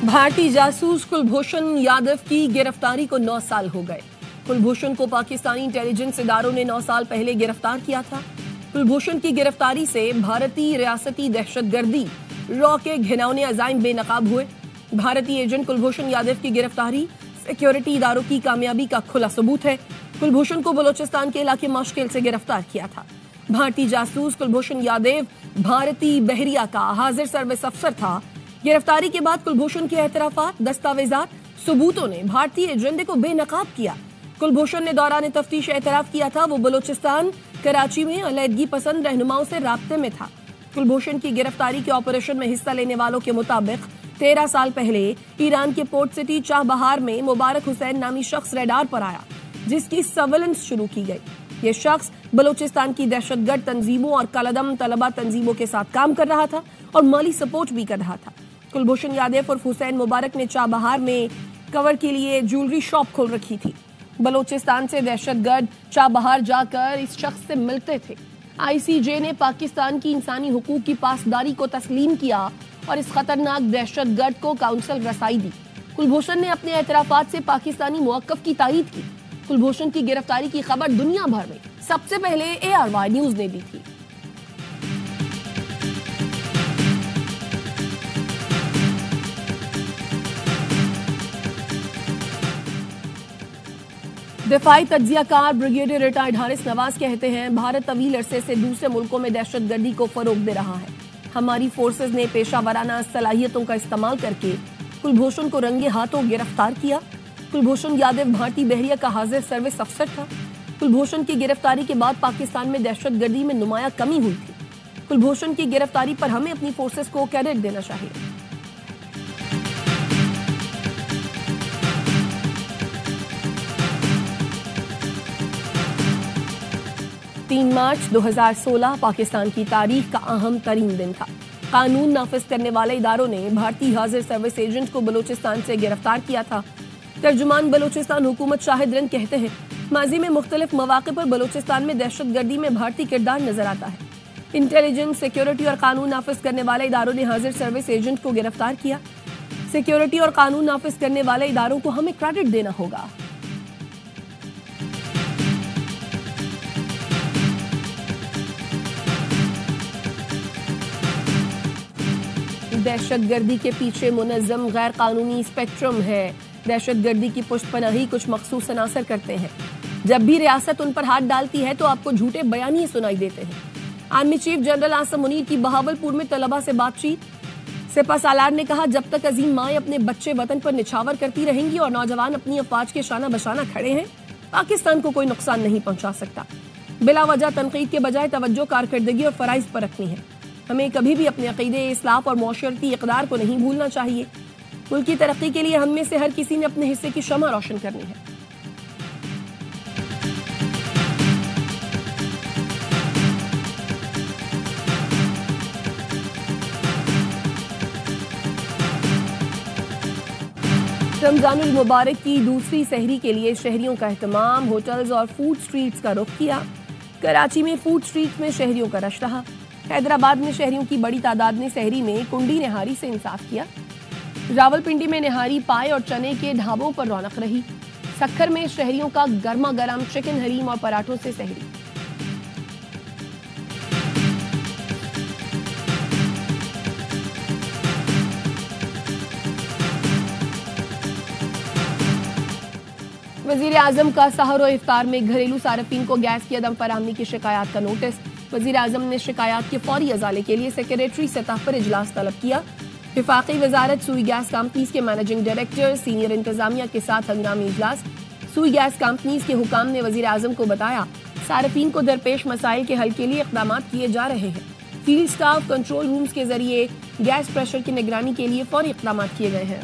भारतीय जासूस कुलभूषण यादव की गिरफ्तारी को 9 साल हो गए। कुलभूषण को पाकिस्तानी इंटेलिजेंस इदारों ने 9 साल पहले गिरफ्तार किया था। कुलभूषण की गिरफ्तारी से भारतीय रियासती दहशतगर्दी रॉ के घिनौने अजाइम बेनकाब हुए। भारतीय एजेंट कुलभूषण यादव की गिरफ्तारी सिक्योरिटी इदारों की कामयाबी का खुला सबूत है। कुलभूषण को बलोचिस्तान के इलाके मुश्किल से गिरफ्तार किया था। भारतीय जासूस कुलभूषण यादव भारतीय बहरिया का हाजिर सर्विस अफसर था। गिरफ्तारी के बाद कुलभूषण के एतराफात, दस्तावेजात, सबूतों ने भारतीय एजेंडे को बेनकाब किया। कुलभूषण ने दौरान तफ्तीश एतराफ किया था वो बलोचिस्तान कराची में अलहदगी पसंद रहनुमाओं से राब्ते में था। कुलभूषण की गिरफ्तारी के ऑपरेशन में हिस्सा लेने वालों के मुताबिक 13 साल पहले ईरान के पोर्ट सिटी चाबहार में मुबारक हुसैन नामी शख्स रेडार पर आया, जिसकी सर्वेलेंस शुरू की गई। ये शख्स बलोचिस्तान की दहशतगर्द तंजीमों और कलदम तलबा तंजीमों के साथ काम कर रहा था और माली सपोर्ट भी कर रहा था। कुलभूषण यादव और हुसैन मुबारक ने चाबहार में कवर के लिए ज्वेलरी शॉप खोल रखी थी। बलोचिस्तान से दहशतगर्द चाबहार जाकर इस शख्स से मिलते थे। आईसीजे ने पाकिस्तान की इंसानी हुकूक की पासदारी को तस्लीम किया और इस खतरनाक दहशतगर्द को काउंसिल रसाई दी। कुलभूषण ने अपने एतराफात से पाकिस्तानी मौक़िफ़ की तायीद की। कुलभूषण की गिरफ्तारी की खबर दुनिया भर में सबसे पहले ARY न्यूज ने दी थी। दिफाई तज्जियाकार ब्रिगेडियर रिटायर्ड हारिस नवाज कहते हैं, भारत तवील अरसे से दूसरे मुल्कों में दहशतगर्दी को फरोग दे रहा है। हमारी फोर्सेज ने पेशावराना सलाहियतों का इस्तेमाल करके कुलभूषण को रंगे हाथों गिरफ्तार किया। कुलभूषण यादव भारतीय बहरिया का हाजिर सर्विस अफसर था। कुलभूषण की गिरफ्तारी के बाद पाकिस्तान में दहशतगर्दी में नुमाया कमी हुई थी। कुलभूषण की गिरफ्तारी पर हमें अपनी फोर्सेज को क्रेडिट देना चाहिए। 3 मार्च 2016 पाकिस्तान की तारीख का अहम तरीन दिन था। कानून नाफिज करने वाले इदारों ने भारतीय हाजिर सर्विस एजेंट को बलोचिस्तान से गिरफ्तार किया था। तर्जुमान बलोचिस्तान हुकूमत शाहिद रन कहते हैं, माजी में मुख्तलिफ मौके पर बलोचिस्तान में दहशतगर्दी में भारतीय किरदार नजर आता है। इंटेलिजेंस, सिक्योरिटी और कानून नाफिज करने वाले इदारों ने हाजिर सर्विस एजेंट को गिरफ्तार किया। सिक्योरिटी और कानून नाफिज करने वाले इदारों को हमें क्रेडिट देना होगा। दहशतगर्दी के पीछे मुनज़्ज़म गैर कानूनी स्पेक्ट्रम है। दहशतगर्दी की पुष्टपनाही कुछ मखसूस अनासर करते हैं। जब भी रियासत उन पर हाथ डालती है तो आपको झूठे बयानिए सुनाई देते हैं। Army chief general Asim Munir की बहावलपुर में तलबा से बातचीत। सिपा सालार ने कहा, जब तक अजीम माएँ अपने बच्चे वतन पर निछावर करती रहेंगी और नौजवान अपनी अफवाज के शाना बशाना खड़े हैं, पाकिस्तान को कोई नुकसान नहीं पहुंचा सकता। बिला वजह तनकीद के बजाय तवज्जो कारकर्दगी और फराइज पर रखनी है। हमें कभी भी अपने अकीदे, इस्लाफ और मौशरती इक़दार को नहीं भूलना चाहिए। मुल्क की तरक्की के लिए हम में से हर किसी ने अपने हिस्से की शमा रोशन करनी है। रमजानुल मुबारक की दूसरी सहरी के लिए शहरियों का एहतमाम। होटल्स और फूड स्ट्रीट्स का रुख किया। कराची में फूड स्ट्रीट्स में शहरियों का रश रहा। हैदराबाद में शहरियों की बड़ी तादाद ने सहरी में कुंडी निहारी से इंसाफ किया। रावलपिंडी में निहारी, पाए और चने के ढाबों पर रौनक रही। सक्खर में शहरियों का गर्मा गर्म चिकन हलीम और पराठों से सहरी। वजीर आजम का सहर और इफ्तार में घरेलू सार्फिन को गैस की अदम फराहमी की शिकायत का नोटिस। वजीर आजम ने शिकायत के फौरी अजाले के लिए सेक्रेटरी सतह पर इजलास तलब किया। विफाकी वजारत सुई गैस कंपनीज के मैनेजिंग डायरेक्टर, सीनियर इंतजामिया के साथ हंगामी इजलास। सुई गैस कंपनीज के हुकाम ने वजीर आजम को बताया, सार्फिन को दरपेश मसाइल के हल के लिए इक़दाम किए जा रहे हैं। फील्ड स्टाफ कंट्रोल रूम्स के जरिए गैस प्रेशर की निगरानी के लिए फौरी इक़दाम किए गए हैं।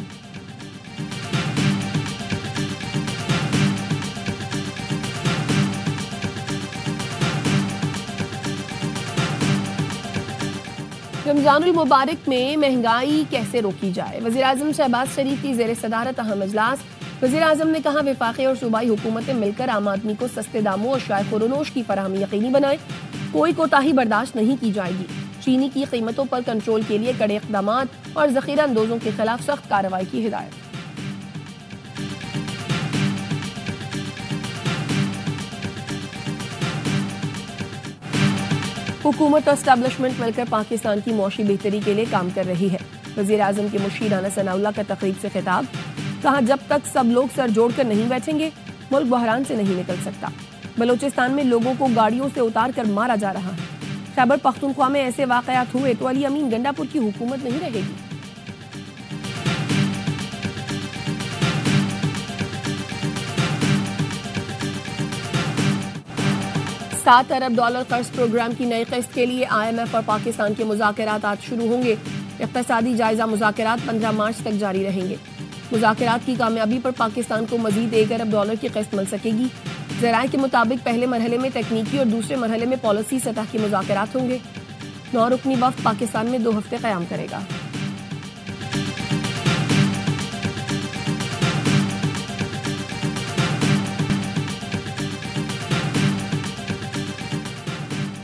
रमजानुल मुबारक में महंगाई कैसे रोकी जाए, वज़ीर आज़म शहबाज शरीफ की ज़ेर सदारत अहम इजलास। वज़ीर आज़म ने कहा, वफाकी और सूबाई हुकूमतें मिलकर आम आदमी को सस्ते दामों और शाय खुरोनोश की फराहमी यकीनी बनाए। कोई कोताही बर्दाश्त नहीं की जाएगी। चीनी की कीमतों पर कंट्रोल के लिए कड़े इक़दाम और ज़ख़ीरा अंदोज़ों के खिलाफ सख्त कार्रवाई की हिदायत। हुकूमत और एस्टैब्लिशमेंट मिलकर पाकिस्तान की मौशी बेहतरी के लिए काम कर रही है। वज़ीर आज़म के मुशीर राना सनाउल्लाह का तकरीब से खिताब, कहा जब तक सब लोग सर जोड़कर नहीं बैठेंगे मुल्क बहरान से नहीं निकल सकता। बलूचिस्तान में लोगों को गाड़ियों से उतार कर मारा जा रहा है। खैबर पख्तूनख्वा में ऐसे वाक़यात हुए तो अली अमीन गंडापुर की हुकूमत नहीं रहेगी। $7 अरब कर्ज प्रोग्राम की नई किस्त के लिए IMF और पाकिस्तान के मुज़ाकरात आज शुरू होंगे। इक़्तिसादी जायजा मुज़ाकरात 15 मार्च तक जारी रहेंगे। मुज़ाकरात की कामयाबी पर पाकिस्तान को मजीद $1 अरब की किस्त मिल सकेगी। ज़राए के मुताबिक पहले मरहले में तकनीकी और दूसरे मरहले में पॉलिसी सतह के मुज़ाकरात होंगे। 9 रुकनी वफ़द पाकिस्तान में 2 हफ्ते क़याम करेगा।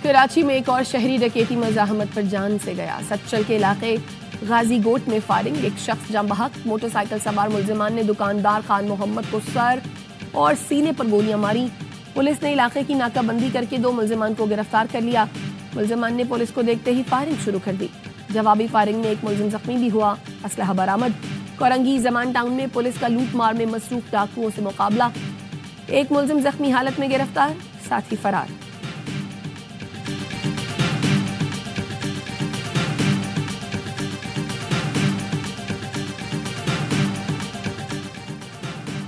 कराची में एक और शहरी डकैती मज़ाहमत पर जान से गया। सच्चल के इलाके गाजी गोट में फायरिंग, एक शख्स जाँ बहक। मोटरसाइकिल सवार मुल्जिमान ने दुकानदार खान मोहम्मद को सर और सीने पर गोलियां मारी। पुलिस ने इलाके की नाकाबंदी करके 2 मुल्जिमान को गिरफ्तार कर लिया। मुल्जिमान ने पुलिस को देखते ही फायरिंग शुरू कर दी। जवाबी फायरिंग में एक मुल्जिम जख्मी भी हुआ। असलहा बरामद। कोरंगी जमान टाउन में पुलिस का लूट मार में मसरूफ डाकुओं से मुकाबला, एक मुल्जिम जख्मी हालत में गिरफ्तार, साथी फरार।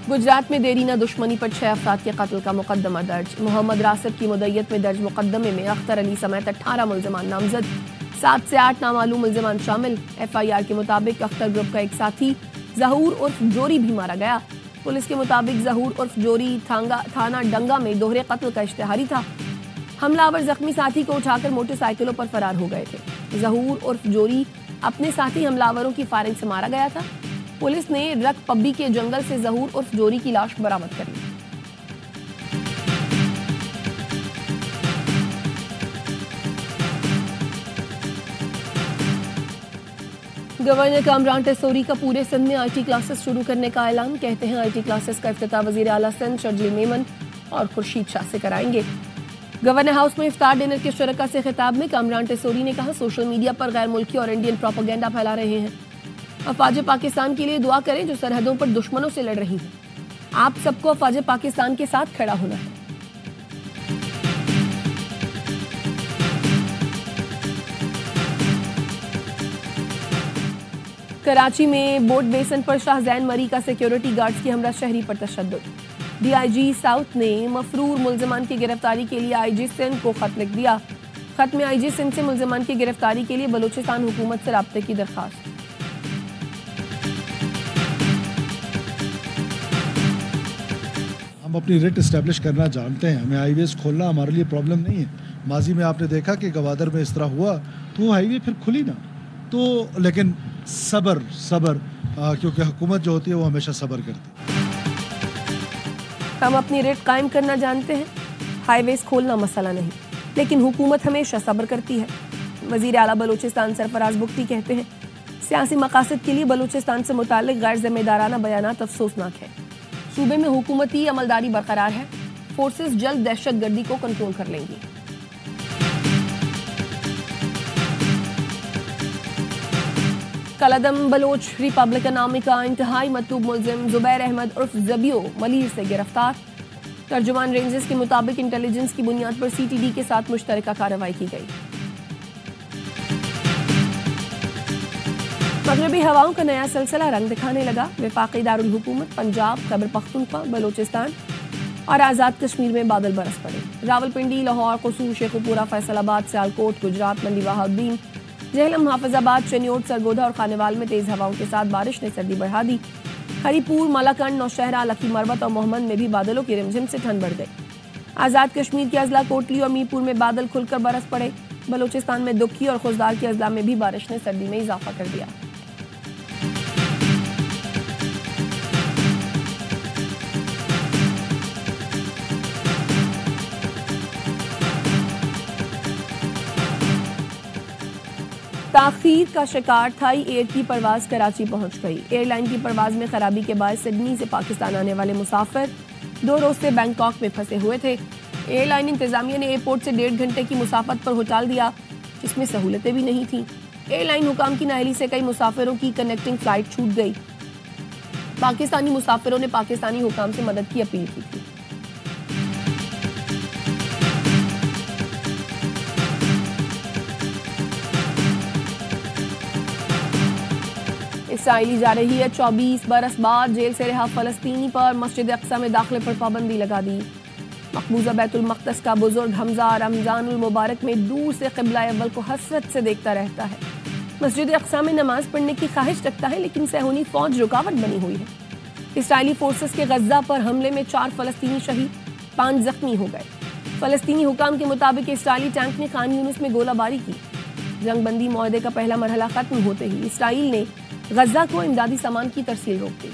गुजरात में देरीना दुश्मनी पर 6 अफराद के कत्ल का मुकदमा दर्ज। मोहम्मद रासिब की मुद्दत में दर्ज मुकदमे में अख्तर अली समेत 18 मुल्जिमान नामजद, 7 से 8 नामालूम मुल्जिमान शामिल। FIR के मुताबिक अख्तर ग्रुप का एक साथी जहूर उर्फ जोरी भी मारा गया। पुलिस के मुताबिक जहूर उर्फ जोरी थाना डंगा में दोहरे कत्ल का इश्तिहारी था। हमलावर जख्मी साथी को उठाकर मोटरसाइकिलों पर फरार हो गए थे। जहूर उर्फ जोरी अपने साथी हमलावरों की फायरिंग से मारा गया था। पुलिस ने रक पब्बी के जंगल से जहूर उर्फ जोरी की लाश बरामद कर ली। गवर्नर कामरान टेसोरी का पूरे सिंध में IT क्लासेस शुरू करने का ऐलान। कहते हैं IT क्लासेस का इफ्तिताह वजीर आला सिंध शर्जील मेमन और खुर्शीद शाह से कराएंगे। गवर्नर हाउस में इफ्तार डिनर के शुरका से खिताब में कामरान टेसोरी ने कहा, सोशल मीडिया पर गैर मुल्की और इंडियन प्रोपेगेंडा फैला रहे हैं। अफवाज पाकिस्तान के लिए दुआ करें जो सरहदों पर दुश्मनों से लड़ रही है। आप सबको अफवाज पाकिस्तान के साथ खड़ा होना है। कराची में बोट बेसन पर शाहजैन मरी का सिक्योरिटी गार्ड्स की हमरा शहरी पर तशद्दुद। DIG साउथ ने मफरूर मुल्जिमान की गिरफ्तारी के लिए IG सिंध को खत लिख दिया। खत में IG सिंध से मुल्जिमान की गिरफ्तारी के लिए बलूचिस्तान हुकूमत से राब्ते की दरखास्त। हम अपनी रेट इस्टेब्लिश करना जानते हैं, हमें हाईवेज खोलना हमारे लिए प्रॉब्लम नहीं है। माजी में आपने देखा कि गवादर में इस तरह हुआ तो हाईवे फिर खुली ना, तो लेकिन सबर क्योंकि हुकूमत जो होती है वो हमेशा सबर करती है। हम अपनी रेट कायम करना जानते हैं, हाईवेज खोलना मसला नहीं, लेकिन हुकूमत हमेशा सब्र करती है। वजीर आला बलूचिस्तान सरफराज बुख्ती कहते हैं, सियासी मकासद के लिए बलूचिस्तान से मुताल्लिक गैर जिम्मेदाराना बयानात अफसोसनाक है। सूबे में हुकूमती अमलदारी बरकरार है। फोर्सेस जल्द दहशतगर्दी को कंट्रोल कर लेंगी। कलदम बलोच रिपब्लिकन आर्मी का इंतहाई मतलूब मुल्जिम जुबैर अहमद उर्फ जबियो मलीर से गिरफ्तार। तर्जुमान रेंजेस के मुताबिक इंटेलिजेंस की बुनियाद पर CTD के साथ मुश्तरका कार्रवाई की गई। मगरबी हवाओं का नया सिलसिला रंग दिखाने लगा। वफाकी दारुल हुकूमत पंजाब, खैबर पख्तूनख्वा, बलूचिस्तान और आज़ाद कश्मीर में बादल बरस पड़े। रावलपिंडी, लाहौर, कसूर, शेखुपुरा, फैसलाबाद, सियालकोट, गुजरात, मंडी बहाउद्दीन, झेलम, हाफिजाबाद, चनियोट, सरगोधा और खानेवाल में तेज हवाओं के साथ बारिश ने सर्दी बढ़ा दी। हरीपुर, मलाकंड, नौशहरा, लकी मरबत और मोहम्मद में भी बादलों की रिमझिम से ठंड बढ़ गई। आज़ाद कश्मीर के अजला कोटली और मीरपुर में बादल खुलकर बरस पड़े। बलूचिस्तान में दुखी और खुजदार के अजला में भी बारिश ने सर्दी में इजाफा कर दिया। ताखीर का शिकार थाई एयर की परवाज कराची पहुंच गई। एयरलाइन की परवाज में खराबी के बाद सिडनी से पाकिस्तान आने वाले मुसाफिर 2 रोज से बैंकॉक में फंसे हुए थे। एयरलाइन इंतजामिया ने एयरपोर्ट से 1.5 घंटे की मुसाफत पर उतार दिया, जिसमें सहूलतें भी नहीं थीं। एयरलाइन हुकाम की नाअहली से कई मुसाफिरों की कनेक्टिंग फ्लाइट छूट गई। पाकिस्तानी मुसाफिरों ने पाकिस्तानी हुकाम से मदद की अपील की थी। इसराइली जा रही है 24 बरस बाद जेल से रिहा फलस्तीनी पर मस्जिद अक्सा में दाखिले पर पाबंदी लगा दी। मकबूजा बैतुल मक़दस का बुजुर्ग हमजा रमजानुल मुबारक में दूर से क़िबला अव्वल को हसरत से देखता रहता है। मस्जिद अक्सा में नमाज पढ़ने की ख्वाहिश रखता है, लेकिन सहूनी फौज रुकावट बनी हुई है। इसराइली फोर्सेस के गज्जा पर हमले में 4 फलस्तीनी शहीद, 5 जख्मी हो गए। फलस्तीनी हुकाम के मुताबिक इसराइली टैंक ने खान यूनिस में गोलाबारी की। जंगबंदी मुआहदे का पहला मरहला खत्म होते ही इसराइल ने गज्जा को इमदादी सामान की तरसील रोक दी।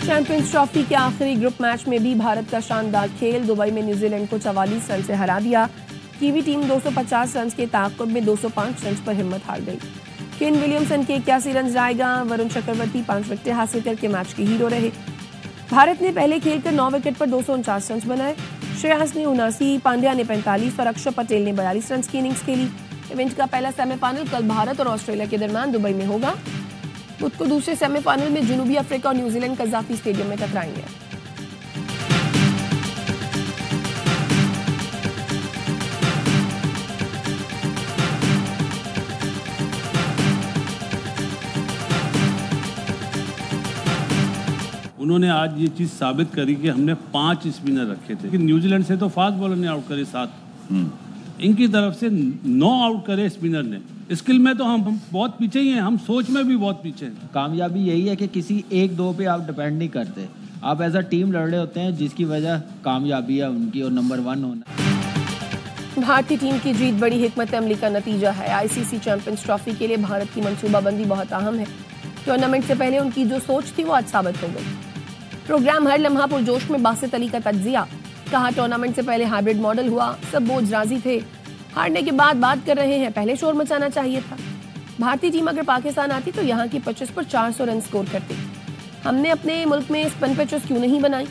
चैंपियंस ट्रॉफी के आखिरी ग्रुप मैच में भी भारत का शानदार खेल। दुबई में न्यूजीलैंड को 44 रन से हरा दिया। कीवी टीम 250 रन के ताक़ुब में 205 रन पर हिम्मत हार गई। केन विलियमसन के 81 रन जाएगा। वरुण चक्रवर्ती 5 विकेटें हासिल करके मैच के हीरो रहे। भारत ने पहले खेलकर 9 विकेट पर 249 रन बनाए। श्रेयस ने 79, पांड्या ने 45 और अक्षर पटेल ने 42 रन की इनिंग्स खेली। इवेंट का पहला सेमीफाइनल कल भारत और ऑस्ट्रेलिया के दरमियान दुबई में होगा। बुध को दूसरे सेमीफाइनल में जनूबी अफ्रीका और न्यूजीलैंड कज़ाफी स्टेडियम में टकराएंगे। उन्होंने आज ये चीज साबित करी कि हमने 5 स्पिनर रखे थे, लेकिन न्यूजीलैंड से तो फास्ट बॉलर ने आउट करे 7। इनकी तरफ से 9 आउट करे स्पिनर ने। स्किल में तो हम बहुत पीछे ही हैं, हम सोच में भी बहुत पीछे हैं। कामयाबी यही है कि किसी 1-2 पे आप डिपेंड नहीं करते, आप एज अ टीम लड़ रहे होते हैं, जिसकी वजह कामयाबी है उनकी और नंबर 1 होना। भारतीय टीम की जीत बड़ी हिकमत अमली का नतीजा है। आईसीसी चैंपियंस ट्रॉफी के लिए भारत की मंसूबाबंदी बहुत अहम है। टूर्नामेंट से पहले उनकी जो सोच थी वो आज साबित हो गई। प्रोग्राम हर लम्हा पुरजोश में बासित अली का तज्जिया। कहा टूर्नामेंट से पहले हाइब्रिड मॉडल हुआ, सब बोझ राजी थे, हारने के बाद बात कर रहे हैं, पहले शोर मचाना चाहिए था। भारतीय टीम अगर पाकिस्तान आती तो यहाँ की 25 पर 400 रन स्कोर करती। हमने अपने मुल्क में स्पिन पिचेस क्यों नहीं बनाई?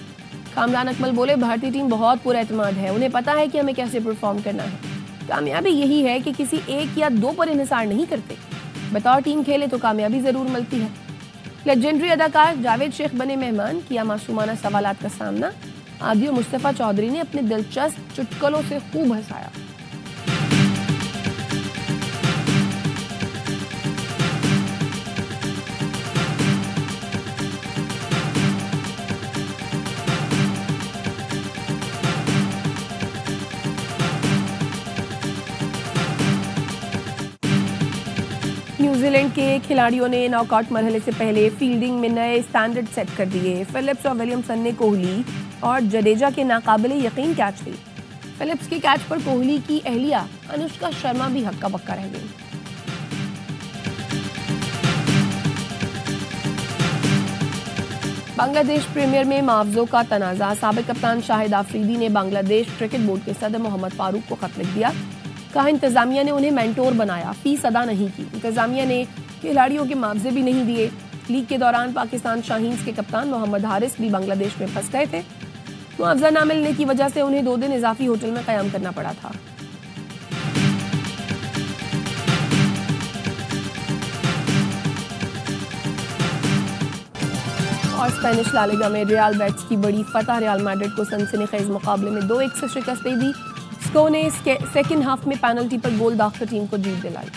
कामरान अकमल बोले, भारतीय टीम बहुत पुरएतमाद है, उन्हें पता है कि हमें कैसे परफॉर्म करना है। कामयाबी यही है कि किसी 1 या 2 पर इन्हिसार नहीं करते। बतौर टीम खेले तो कामयाबी जरूर मिलती है। लेजेंडरी अदाकार जावेद शेख बने मेहमान, किया मासूमाना सवालात का सामना। आदि और मुस्तफा चौधरी ने अपने दिलचस्प चुटकुलों से खूब हंसाया। न्यूजीलैंड के खिलाड़ियों ने नॉकआउट मरहले से पहले फील्डिंग में नए स्टैंडर्ड सेट कर दिए। फिलिप्स और विलियमसन ने कोहली और जडेजा के नाकाबिले यकीन कैच ली। फिलिप्स के कैच पर कोहली की अहलिया अनुष्का शर्मा भी हक्का बक्का रह गई। बांग्लादेश प्रीमियर में मुआवजों का तनाजा। साबिक कप्तान शाहिद आफरीदी ने बांग्लादेश क्रिकेट बोर्ड के सदर मोहम्मद फारूक को खत लिख दिया। कहा इंतजामिया ने उन्हें मेंटोर बनाया, फीस अदा नहीं की। इंतजामिया ने खिलाड़ियों के मुआवजे भी नहीं दिए। लीग के दौरान पाकिस्तान शाहीन्स के कप्तान मोहम्मद हारिस भी बांग्लादेश में फंस गए थे। मुआवजा न मिलने की वजह से उन्हें 2 दिन इजाफी होटल में क़याम करना पड़ा था। और स्पेनिश ला लीगा में रियल बेटिस की बड़ी फतह। रियल मैड्रिड को सनसनीखेज मुकाबले में 2-1 से शिकस्त दे दी। स्को ने सेकेंड हाफ में पेनल्टी पर गोल दागकर टीम को जीत दिलाई।